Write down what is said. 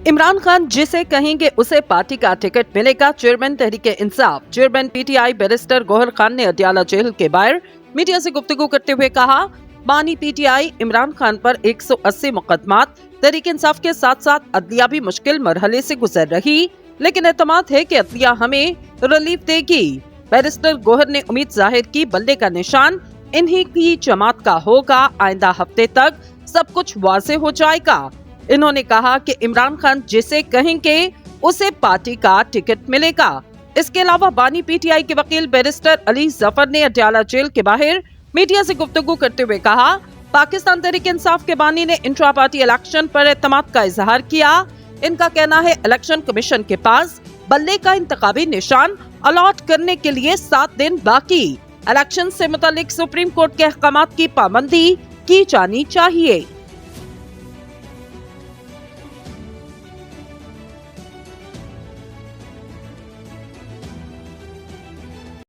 इमरान खान जिसे कहेंगे उसे पार्टी का टिकट मिलेगा। Chairman Tehreek Insaf chairman PTI barrister Gohar Khan ने अडयाला जेल के बाहर मीडिया से गुफ्तगू करते हुए कहा, बानी पीटीआई इमरान खान पर 180 मुकदमात, तहरीक इंसाफ के साथ साथ अदलिया भी मुश्किल मरहले से गुजर रही, लेकिन एतमाद है कि अदलिया हमें रिलीफ देगी। बैरिस्टर गौहर ने उम्मीद जाहिर की बल्ले का निशान इन्हीं की जमात का होगा, आइंदा हफ्ते तक सब कुछ वाज़ेह हो जाएगा। इन्होंने कहा कि इमरान खान जिसे कहेंगे उसे पार्टी का टिकट मिलेगा। इसके अलावा बानी पीटीआई के वकील बैरिस्टर अली जफर ने अडयाला जेल के बाहर मीडिया से गुफ्तगू करते हुए कहा, पाकिस्तान तहरीक इंसाफ के बानी ने इंट्रा पार्टी इलेक्शन पर एतमाद का इजहार किया। इनका कहना है इलेक्शन कमीशन के पास बल्ले का इंतखाबी निशान अलॉट करने के लिए 7 दिन बाकी। इलेक्शन से मुतालिक सुप्रीम कोर्ट के अहकामात की पाबंदी की जानी चाहिए।